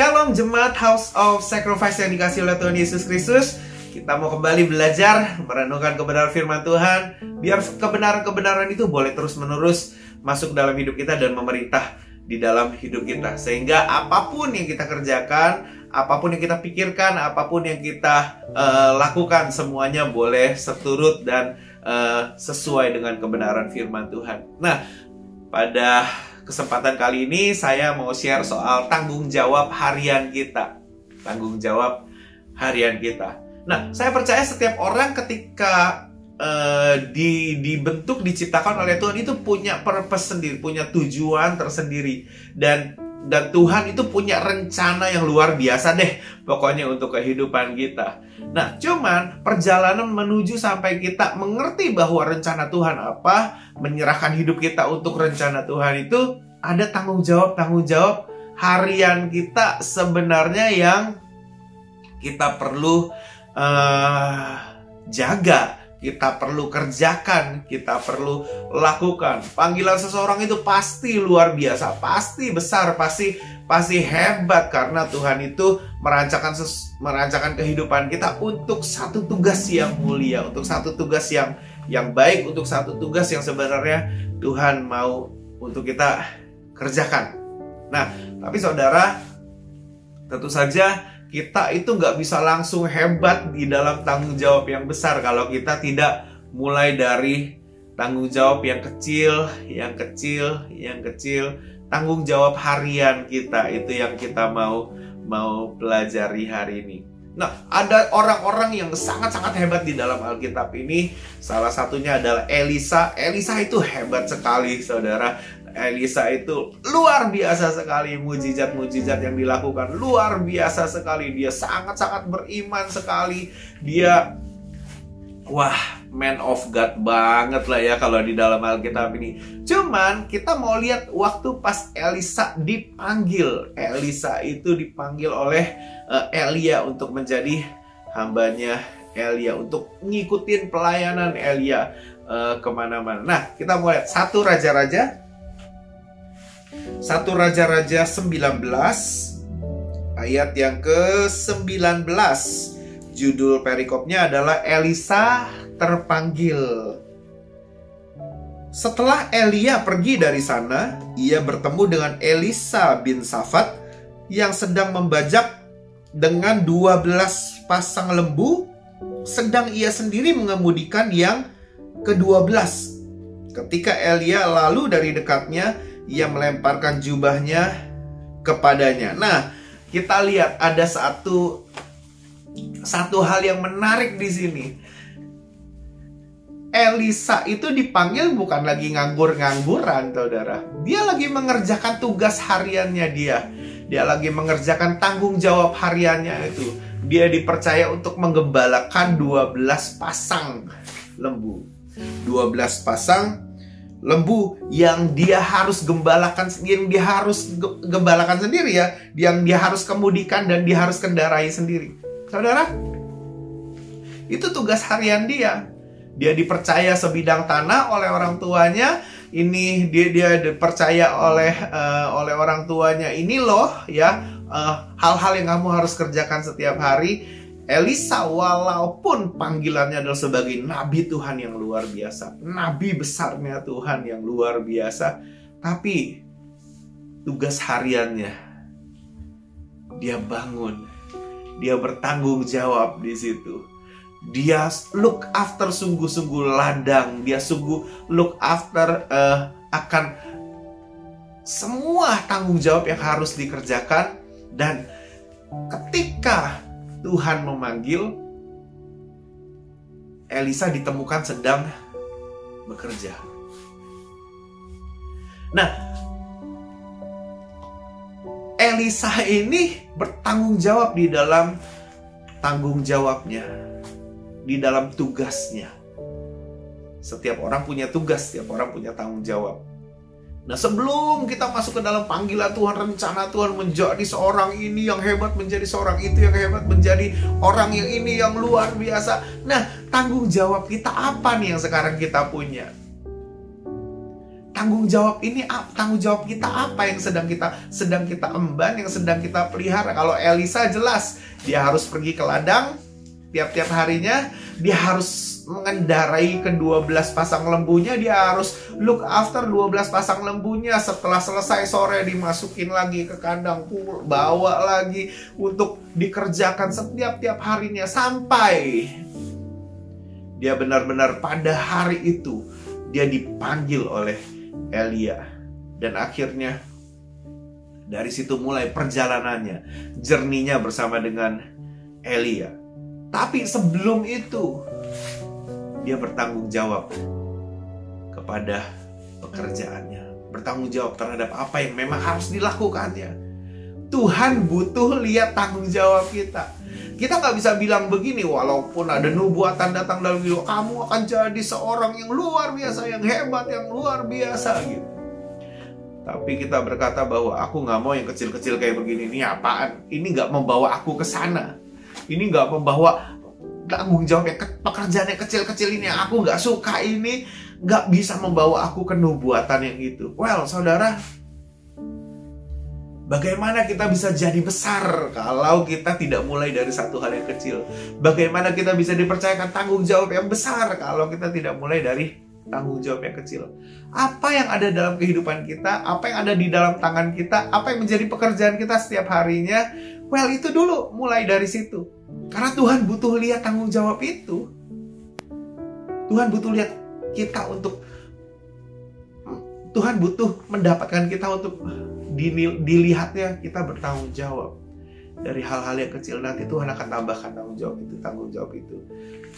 Shalom jemaat House of Sacrifice yang dikasih oleh Tuhan Yesus Kristus. Kita mau kembali belajar merenungkan kebenaran firman Tuhan, biar kebenaran-kebenaran itu boleh terus-menerus masuk dalam hidup kita dan memerintah di dalam hidup kita. Sehingga apapun yang kita kerjakan, apapun yang kita pikirkan, apapun yang kita lakukan, semuanya boleh seturut dan sesuai dengan kebenaran firman Tuhan. Nah, pada kesempatan kali ini saya mau share soal tanggung jawab harian kita. Tanggung jawab harian kita. Nah, saya percaya setiap orang ketika dibentuk, diciptakan oleh Tuhan itu punya purpose sendiri, punya tujuan tersendiri. Dan Tuhan itu punya rencana yang luar biasa deh pokoknya untuk kehidupan kita. Nah, cuman perjalanan menuju sampai kita mengerti bahwa rencana Tuhan apa, menyerahkan hidup kita untuk rencana Tuhan itu, ada tanggung jawab harian kita sebenarnya yang kita perlu jaga, kita perlu kerjakan, kita perlu lakukan. Panggilan seseorang itu pasti luar biasa, pasti besar, pasti hebat, karena Tuhan itu merancangkan kehidupan kita untuk satu tugas yang mulia, untuk satu tugas yang baik, untuk satu tugas yang sebenarnya Tuhan mau untuk kita kerjakan. Nah, tapi saudara, tentu saja kita itu nggak bisa langsung hebat di dalam tanggung jawab yang besar kalau kita tidak mulai dari tanggung jawab yang kecil. Tanggung jawab harian kita itu yang kita mau pelajari hari ini. Nah, ada orang-orang yang sangat-sangat hebat di dalam Alkitab ini. Salah satunya adalah Elisa. Elisa itu hebat sekali, saudara. Elisa itu luar biasa sekali, mujizat-mujizat yang dilakukan luar biasa sekali. Dia sangat-sangat beriman sekali. Dia man of God banget lah ya kalau di dalam Alkitab ini. Cuman kita mau lihat waktu pas Elisa dipanggil. Elisa itu dipanggil oleh Elia untuk menjadi hambanya Elia, untuk ngikutin pelayanan Elia kemana-mana. Nah, kita mau lihat 1 Raja-Raja 19 ayat yang ke-19. Judul perikopnya adalah Elisa terpanggil. Setelah Elia pergi dari sana, ia bertemu dengan Elisa bin Safat yang sedang membajak dengan 12 pasang lembu, sedang ia sendiri mengemudikan yang ke-12. Ketika Elia lalu dari dekatnya, ia melemparkan jubahnya kepadanya. Nah, kita lihat ada satu hal yang menarik di sini. Elisa itu dipanggil bukan lagi nganggur-ngangguran, saudara. Dia lagi mengerjakan tugas hariannya dia. Dia lagi mengerjakan tanggung jawab hariannya itu. Dia dipercaya untuk menggembalakan 12 pasang lembu. 12 pasang lembu yang dia harus gembalakan sendiri ya, yang dia harus kemudikan dan dia harus kendarai sendiri. Saudara, itu tugas harian dia. Dia dipercaya sebidang tanah oleh orang tuanya. Ini dia dipercaya oleh orang tuanya. Ini loh ya, hal-hal yang kamu harus kerjakan setiap hari. Elisa walaupun panggilannya adalah sebagai nabi Tuhan yang luar biasa, nabi besarnya Tuhan yang luar biasa, tapi tugas hariannya dia bangun, dia bertanggung jawab di situ. Dia look after sungguh-sungguh ladang, dia sungguh look after akan semua tanggung jawab yang harus dikerjakan. Dan ketika Tuhan memanggil, Elisa ditemukan sedang bekerja. Nah, Elisa ini bertanggung jawab di dalam tanggung jawabnya, di dalam tugasnya. Setiap orang punya tugas, setiap orang punya tanggung jawab. Nah, sebelum kita masuk ke dalam panggilan Tuhan, rencana Tuhan menjadi seorang ini yang hebat, menjadi seorang itu yang hebat, menjadi orang yang ini yang luar biasa. Nah, tanggung jawab kita apa nih yang sekarang kita punya? tanggung jawab ini, tanggung jawab kita apa yang sedang kita emban, yang sedang kita pelihara. Kalau Elisa jelas dia harus pergi ke ladang tiap-tiap harinya, dia harus mengendarai ke-12 pasang lembunya, dia harus look after 12 pasang lembunya. Setelah selesai sore dimasukin lagi ke kandang, bawa lagi untuk dikerjakan setiap harinya sampai dia benar-benar pada hari itu dia dipanggil oleh Elia. Dan akhirnya dari situ mulai perjalanannya, journey-nya bersama dengan Elia. Tapi sebelum itu dia bertanggung jawab kepada pekerjaannya, bertanggung jawab terhadap apa yang memang harus dilakukannya. Tuhan butuh lihat tanggung jawab kita. Kita nggak bisa bilang begini, walaupun ada nubuatan datang dalam hidup kamu akan jadi seorang yang luar biasa, yang hebat, yang luar biasa gitu. Tapi kita berkata bahwa aku nggak mau yang kecil-kecil kayak begini. Ini apaan? Ini nggak membawa aku ke sana. Ini nggak membawa tanggung jawab yang pekerjaan yang kecil-kecil ini. Aku nggak suka ini. Nggak bisa membawa aku ke nubuatan yang itu. Well, saudara, bagaimana kita bisa jadi besar kalau kita tidak mulai dari satu hal yang kecil? Bagaimana kita bisa dipercayakan tanggung jawab yang besar kalau kita tidak mulai dari tanggung jawab yang kecil? Apa yang ada dalam kehidupan kita, apa yang ada di dalam tangan kita, apa yang menjadi pekerjaan kita setiap harinya, well, itu dulu, mulai dari situ. Karena Tuhan butuh lihat tanggung jawab itu. Tuhan butuh lihat kita untuk, Tuhan butuh mendapatkan kita untuk dilihatnya kita bertanggung jawab. Dari hal-hal yang kecil nanti Tuhan akan tambahkan tanggung jawab itu.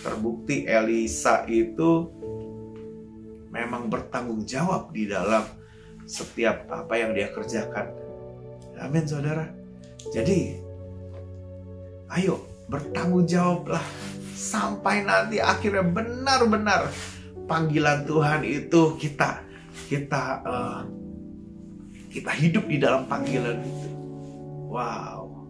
Terbukti Elisa itu memang bertanggung jawab di dalam setiap apa yang dia kerjakan. Amin, saudara. Jadi, ayo bertanggung jawablah sampai nanti akhirnya benar-benar panggilan Tuhan itu kita hidup di dalam panggilan itu. Wow.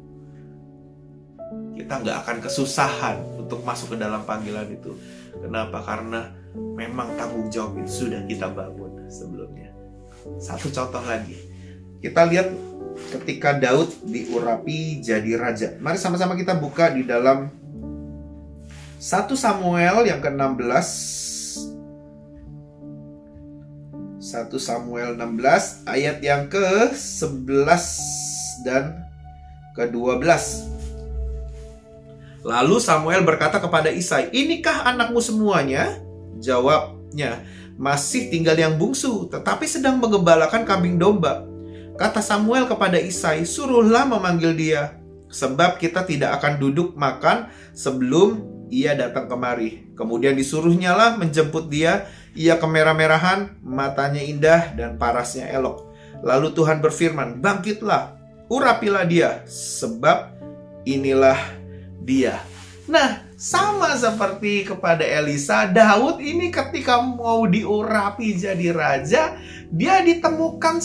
Kita nggak akan kesusahan untuk masuk ke dalam panggilan itu. Kenapa? Karena memang tanggung jawab itu sudah kita bangun sebelumnya. Satu contoh lagi. Kita lihat ketika Daud diurapi jadi raja. Mari sama-sama kita buka di dalam 1 Samuel yang ke-16. 1 Samuel 16 ayat yang ke-11 dan ke-12. Lalu Samuel berkata kepada Isai, "Inikah anakmu semuanya?" Jawabnya, "Masih tinggal yang bungsu, tetapi sedang menggembalakan kambing domba." Kata Samuel kepada Isai, "Suruhlah memanggil dia, sebab kita tidak akan duduk makan sebelum ia datang kemari." Kemudian disuruhnyalah menjemput dia. Ia kemerah-merahan, matanya indah dan parasnya elok. Lalu Tuhan berfirman, "Bangkitlah, urapilah dia, sebab inilah dia." Nah, sama seperti kepada Elisa, Daud ini ketika mau diurapi jadi raja, dia ditemukan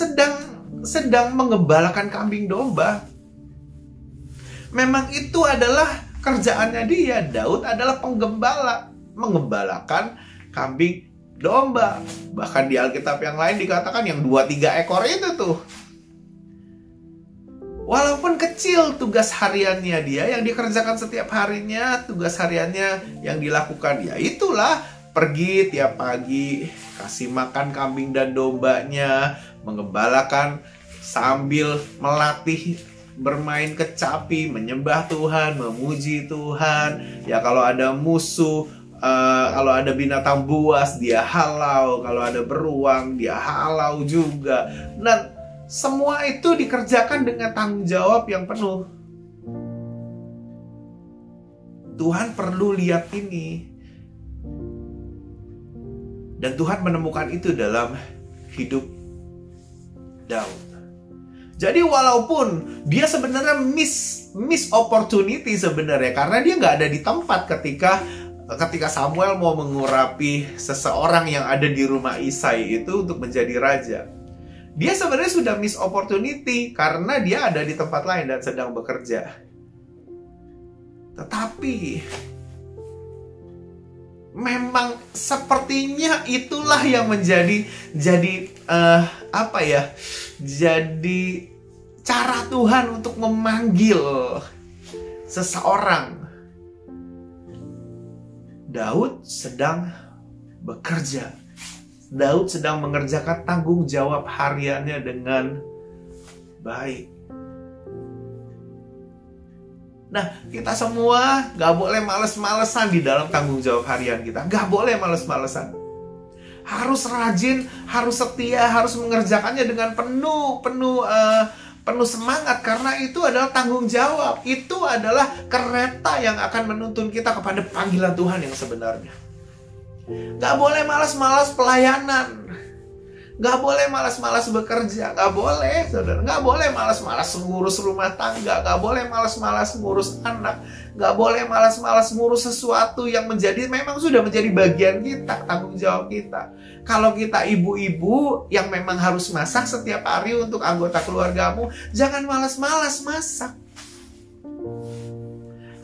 sedang mengembalakan kambing domba. Memang itu adalah kerjaannya dia. Daud adalah penggembala, mengembalakan kambing domba. Bahkan di Alkitab yang lain dikatakan yang 2-3 ekor itu tuh. Walaupun kecil tugas hariannya dia yang dikerjakan setiap harinya, tugas hariannya yang dilakukan ya itulah pergi tiap pagi, kasih makan kambing dan dombanya, mengembalakan sambil melatih bermain kecapi, menyembah Tuhan, memuji Tuhan. Ya kalau ada musuh, kalau ada binatang buas dia halau, kalau ada beruang dia halau juga. Dan semua itu dikerjakan dengan tanggung jawab yang penuh. Tuhan perlu lihat ini. Dan Tuhan menemukan itu dalam hidup Daud. Jadi walaupun dia sebenarnya miss opportunity sebenarnya, karena dia nggak ada di tempat ketika Samuel mau mengurapi seseorang yang ada di rumah Isai itu untuk menjadi raja. Dia sebenarnya sudah miss opportunity karena dia ada di tempat lain dan sedang bekerja. Tetapi memang sepertinya itulah yang menjadi apa ya? Jadi cara Tuhan untuk memanggil seseorang. Daud sedang bekerja. Daud sedang mengerjakan tanggung jawab hariannya dengan baik. Nah, kita semua gak boleh males-malesan di dalam tanggung jawab harian kita. Gak boleh males-malesan. Harus rajin, harus setia, harus mengerjakannya dengan penuh semangat. Karena itu adalah tanggung jawab. Itu adalah kereta yang akan menuntun kita kepada panggilan Tuhan yang sebenarnya. Gak boleh malas-malas pelayanan. Gak boleh malas-malas bekerja. Gak boleh, saudara. Gak boleh malas-malas ngurus rumah tangga. Gak boleh malas-malas ngurus anak. Gak boleh malas-malas ngurus sesuatu yang memang sudah menjadi bagian kita, tanggung jawab kita. Kalau kita ibu-ibu yang memang harus masak setiap hari untuk anggota keluargamu, jangan malas-malas masak.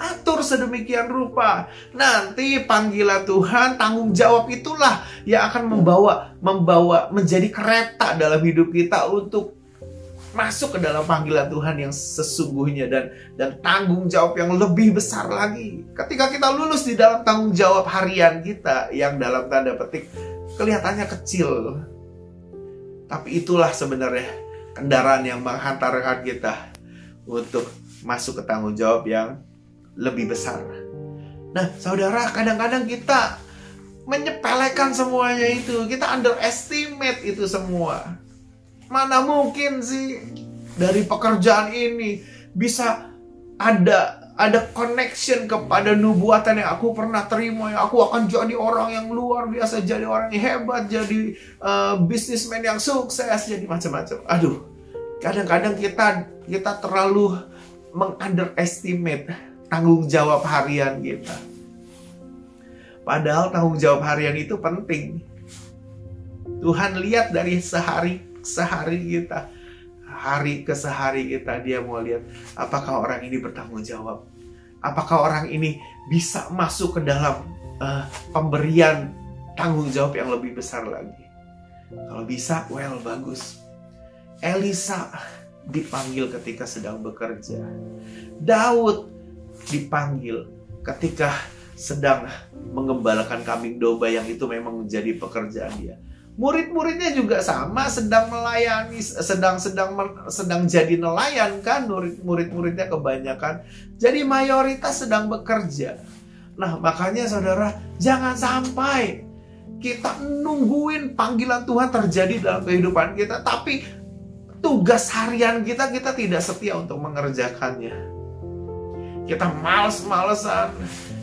Atur sedemikian rupa. Nanti panggilan Tuhan, tanggung jawab itulah yang akan membawa menjadi kereta dalam hidup kita untuk masuk ke dalam panggilan Tuhan yang sesungguhnya dan tanggung jawab yang lebih besar lagi. Ketika kita lulus di dalam tanggung jawab harian kita yang dalam tanda petik kelihatannya kecil, tapi itulah sebenarnya kendaraan yang menghantarkan kita untuk masuk ke tanggung jawab yang lebih besar. Nah, saudara, kadang-kadang kita menyepelekan semuanya itu. Kita underestimate itu semua. Mana mungkin sih dari pekerjaan ini bisa ada connection kepada nubuatan yang aku pernah terima, yang aku akan jadi orang yang luar biasa, jadi orang yang hebat, jadi businessman yang sukses, jadi macam-macam. Aduh, kadang-kadang kita terlalu mengunderestimate tanggung jawab harian kita. Padahal tanggung jawab harian itu penting. Tuhan lihat dari sehari kita, hari ke sehari kita, Dia mau lihat apakah orang ini bertanggung jawab, apakah orang ini bisa masuk ke dalam pemberian tanggung jawab yang lebih besar lagi. Kalau bisa, well, bagus. Elisa dipanggil ketika sedang bekerja. Daud dipanggil ketika sedang mengembalakan kambing domba, yang itu memang menjadi pekerjaan dia. Murid-muridnya juga sama, sedang melayani, sedang jadi nelayan kan, murid-muridnya kebanyakan. Jadi mayoritas sedang bekerja. Nah, makanya saudara, jangan sampai kita nungguin panggilan Tuhan terjadi dalam kehidupan kita, tapi tugas harian kita tidak setia untuk mengerjakannya. Kita males-malesan,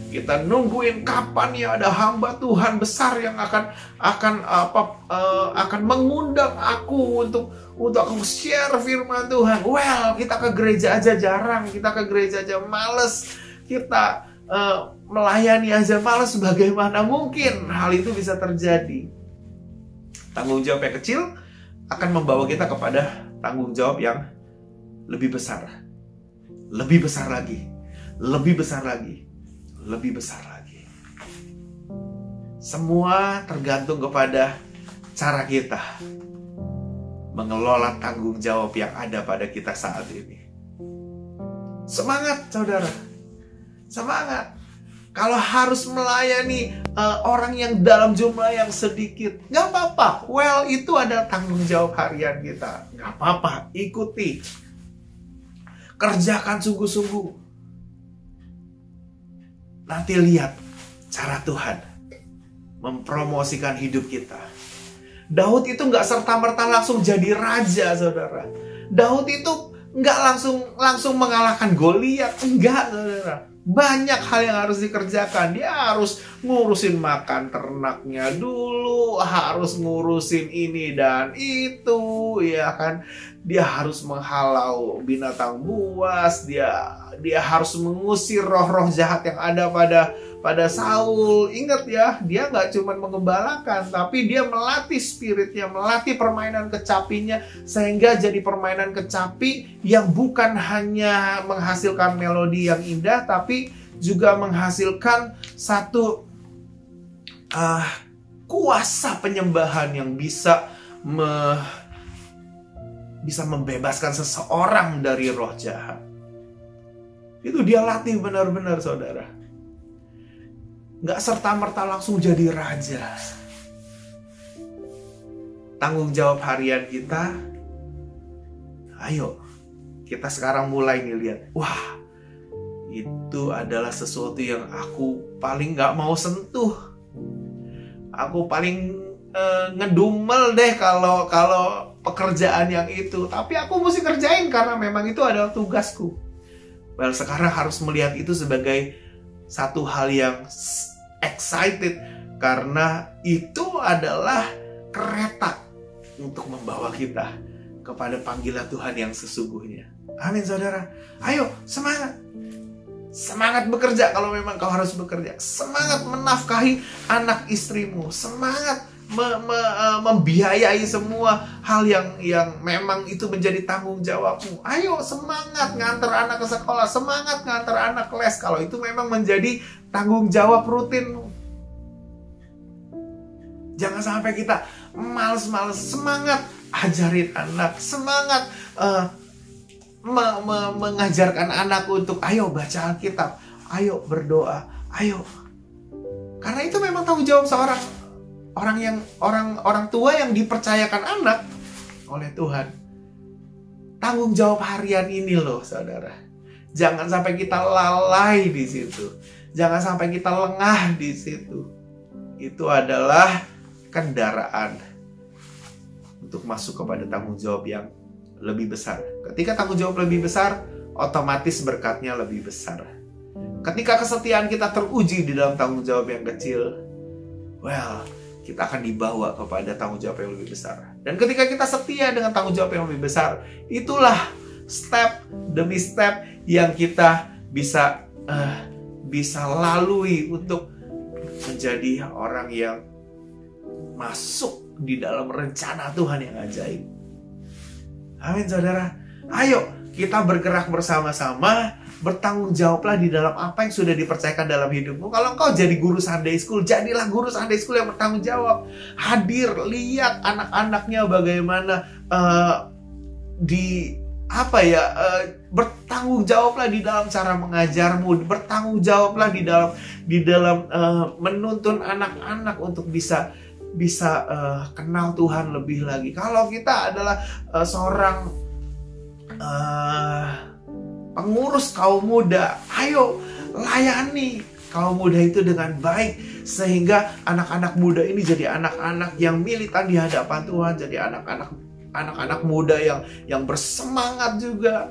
kita nungguin kapan ya ada hamba Tuhan besar yang akan mengundang aku untuk aku share firman Tuhan. Well, kita ke gereja aja jarang, kita ke gereja aja males, kita melayani aja males. Bagaimana mungkin hal itu bisa terjadi? Tanggung jawab yang kecil akan membawa kita kepada tanggung jawab yang lebih besar, lebih besar lagi. Lebih besar lagi, lebih besar lagi. Semua tergantung kepada cara kita mengelola tanggung jawab yang ada pada kita saat ini. Semangat, saudara. Semangat. Kalau harus melayani orang yang dalam jumlah yang sedikit, gak apa-apa. Well, itu adalah tanggung jawab harian kita. Gak apa-apa, ikuti. Kerjakan sungguh-sungguh. Nanti lihat cara Tuhan mempromosikan hidup kita. Daud itu nggak serta-merta langsung jadi raja, saudara. Daud itu nggak langsung mengalahkan Goliat, enggak, saudara. Banyak hal yang harus dikerjakan. Dia harus ngurusin makan ternaknya dulu, harus ngurusin ini dan itu, ya kan. Dia harus menghalau binatang buas, dia harus mengusir roh-roh jahat yang ada pada Saul. Ingat ya, dia nggak cuma mengembalakan, tapi dia melatih spiritnya, melatih permainan kecapinya, sehingga jadi permainan kecapi yang bukan hanya menghasilkan melodi yang indah, tapi juga menghasilkan satu kuasa penyembahan yang bisa bisa membebaskan seseorang dari roh jahat. Itu dia latih benar-benar, saudara. Nggak serta-merta langsung jadi raja. Tanggung jawab harian kita, ayo kita sekarang mulai nih lihat, wah itu adalah sesuatu yang aku paling nggak mau sentuh. Aku paling ngedumel deh kalau pekerjaan yang itu. Tapi aku mesti kerjain karena memang itu adalah tugasku. Well, sekarang harus melihat itu sebagai satu hal yang excited. Karena itu adalah kereta untuk membawa kita kepada panggilan Tuhan yang sesungguhnya. Amin, saudara. Ayo, semangat. Semangat bekerja kalau memang kau harus bekerja. Semangat menafkahi anak istrimu. Semangat membiayai semua hal yang memang itu menjadi tanggung jawabmu. Ayo, semangat ngantar anak ke sekolah. Semangat ngantar anak les kalau itu memang menjadi tanggung jawab rutinmu. Jangan sampai kita males-males. Semangat ajarin anak. Semangat mengajarkan anak untuk ayo baca Alkitab, ayo berdoa, ayo. Karena itu memang tanggung jawab seorang orang tua yang dipercayakan anak oleh Tuhan. Tanggung jawab harian ini loh, saudara. Jangan sampai kita lalai di situ. Jangan sampai kita lengah di situ. Itu adalah kendaraan untuk masuk kepada tanggung jawab yang lebih besar. Ketika tanggung jawab lebih besar, otomatis berkatnya lebih besar. Ketika kesetiaan kita teruji di dalam tanggung jawab yang kecil, well, kita akan dibawa kepada tanggung jawab yang lebih besar. Dan ketika kita setia dengan tanggung jawab yang lebih besar, itulah step demi step yang kita bisa lalui untuk menjadi orang yang masuk di dalam rencana Tuhan yang ajaib. Amin, saudara. Ayo kita bergerak bersama-sama. Bertanggung jawablah di dalam apa yang sudah dipercayakan dalam hidupmu. Kalau engkau jadi guru Sunday School, jadilah guru Sunday School yang bertanggung jawab. Hadir, lihat anak-anaknya bagaimana bertanggung jawablah di dalam cara mengajarmu. Bertanggung jawablah di dalam menuntun anak-anak untuk bisa kenal Tuhan lebih lagi. Kalau kita adalah seorang pengurus kaum muda, ayo layani kaum muda itu dengan baik sehingga anak-anak muda ini jadi anak-anak yang militan di hadapan Tuhan, jadi anak-anak muda yang bersemangat juga.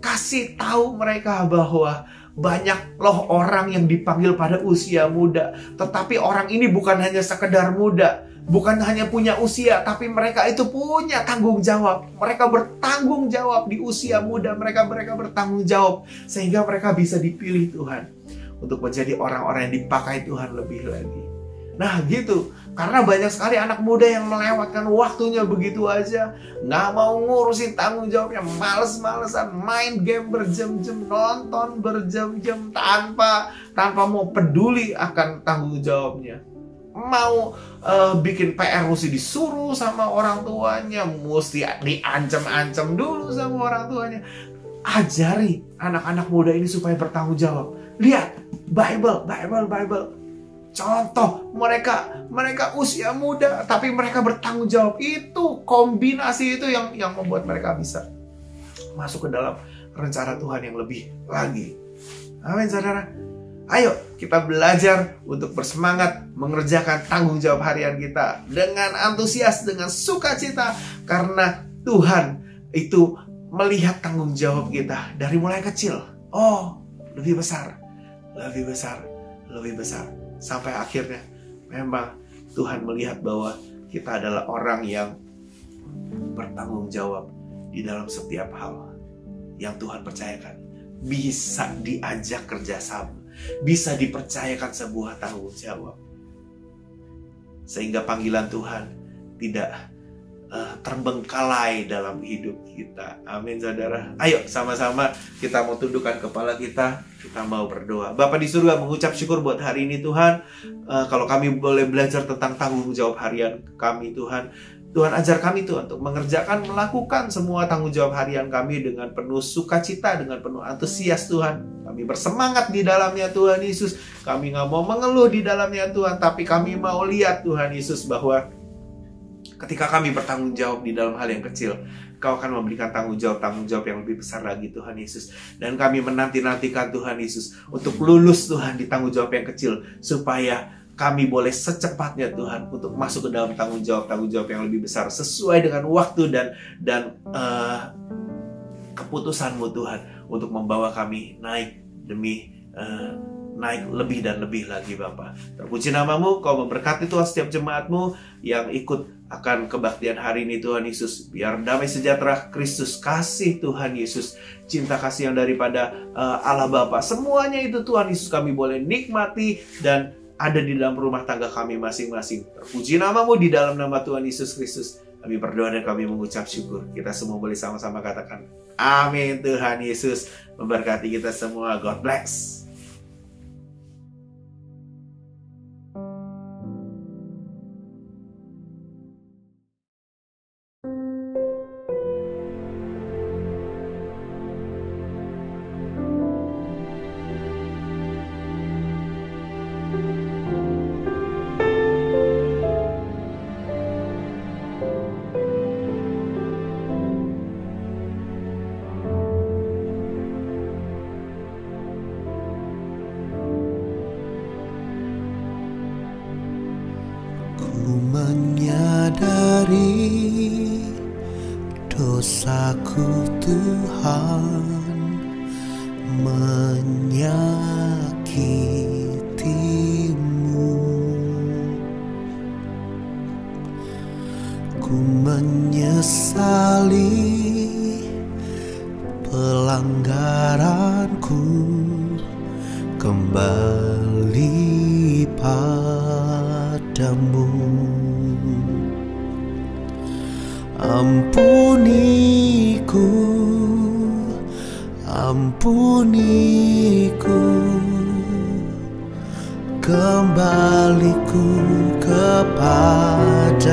Kasih tahu mereka bahwa banyak loh orang yang dipanggil pada usia muda. Tetapi orang ini bukan hanya sekedar muda, bukan hanya punya usia, tapi mereka itu punya tanggung jawab. Mereka bertanggung jawab di usia muda. Mereka bertanggung jawab sehingga mereka bisa dipilih Tuhan untuk menjadi orang-orang yang dipakai Tuhan lebih lagi. Nah gitu, karena banyak sekali anak muda yang melewatkan waktunya begitu aja, nggak mau ngurusin tanggung jawabnya, males-malesan, main game berjam-jam, nonton berjam-jam tanpa mau peduli akan tanggung jawabnya. Mau bikin PR mesti disuruh sama orang tuanya, mesti diancam-ancam dulu sama orang tuanya. Ajari anak-anak muda ini supaya bertanggung jawab. Lihat Bible. Contoh, mereka usia muda tapi mereka bertanggung jawab. Itu kombinasi itu yang membuat mereka bisa masuk ke dalam rencana Tuhan yang lebih lagi. Amin, saudara. Ayo kita belajar untuk bersemangat mengerjakan tanggung jawab harian kita dengan antusias, dengan sukacita, karena Tuhan itu melihat tanggung jawab kita dari mulai kecil. Oh, lebih besar, sampai akhirnya memang Tuhan melihat bahwa kita adalah orang yang bertanggung jawab di dalam setiap hal yang Tuhan percayakan. Bisa diajak kerjasama, bisa dipercayakan sebuah tanggung jawab, sehingga panggilan Tuhan tidak terbengkalai dalam hidup kita. Amin, saudara. Ayo sama-sama kita mau tundukkan kepala kita mau berdoa. Bapa di surga, mengucap syukur buat hari ini Tuhan. Kalau kami boleh belajar tentang tanggung jawab harian kami Tuhan, Tuhan ajar kami Tuhan untuk melakukan semua tanggung jawab harian kami dengan penuh sukacita, dengan penuh antusias Tuhan. Kami bersemangat di dalamnya Tuhan Yesus. Kami nggak mau mengeluh di dalamnya Tuhan, tapi kami mau lihat Tuhan Yesus bahwa ketika kami bertanggung jawab di dalam hal yang kecil, Kau akan memberikan tanggung jawab yang lebih besar lagi Tuhan Yesus. Dan kami menanti-nantikan Tuhan Yesus untuk lulus Tuhan di tanggung jawab yang kecil, supaya kami boleh secepatnya Tuhan untuk masuk ke dalam tanggung jawab yang lebih besar sesuai dengan waktu dan keputusan-Mu Tuhan untuk membawa kami naik demi naik lebih dan lebih lagi Bapa. Terpuji nama-Mu, Kau memberkati Tuhan setiap jemaat-Mu yang ikut akan kebaktian hari ini Tuhan Yesus. Biar damai sejahtera Kristus, kasih Tuhan Yesus, cinta kasih yang daripada Allah Bapa, semuanya itu Tuhan Yesus kami boleh nikmati dan ada di dalam rumah tangga kami masing-masing. Terpuji nama-Mu di dalam nama Tuhan Yesus Kristus. Kami berdoa dan kami mengucap syukur. Kita semua boleh sama-sama katakan amin. Tuhan Yesus memberkati kita semua. God bless. Menyadari dosaku Tuhan, menyakitimu. Ku menyesali pelanggaranku, kembali padamu. Ampuniku, ampuniku, kembaliku kepadamu.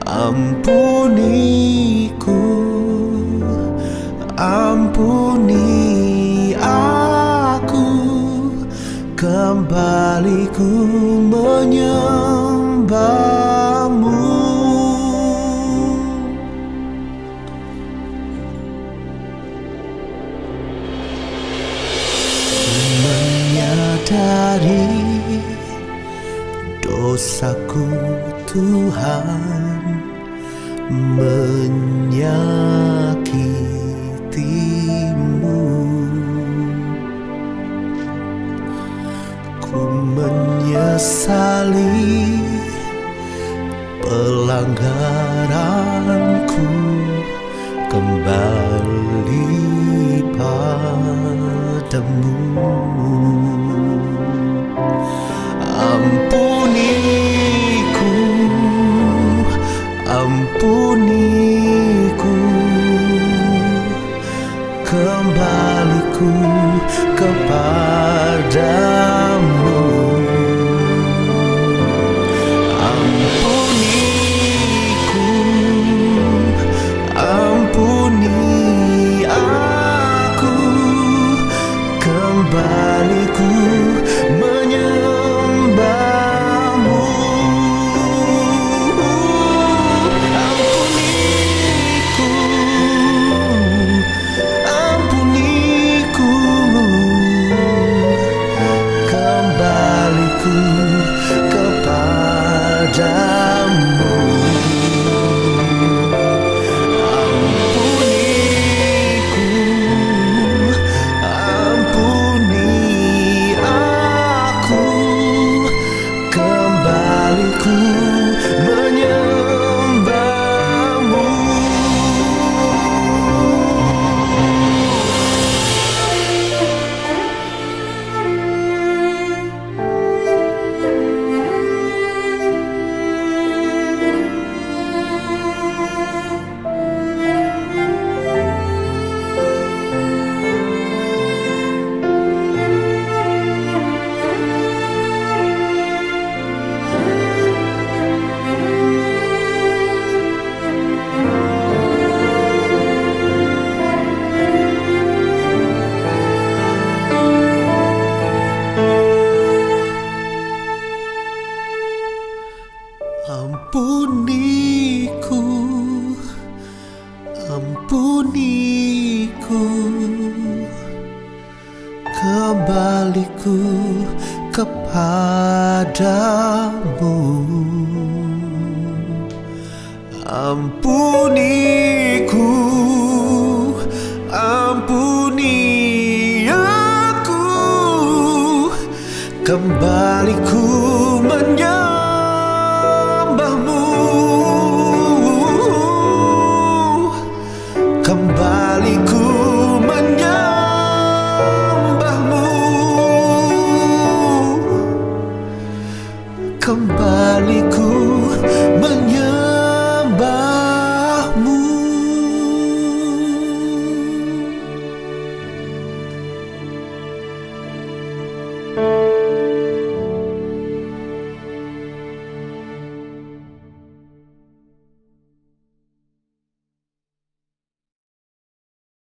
Ampuniku, ampuni aku, kembaliku menyembahmu. Menyadari dosaku Tuhan, menyakitimu. Ku menyesali pelanggaranku, kembali padamu. Ampuniku, ampuniku, kembaliku kepadamu. Ampuniku, ampuni aku, kembaliku menyembahmu. Ampuniku, ampuniku, kembali kembaliku kepadamu. Ampuniku, ampuni aku, kembali ku menyembah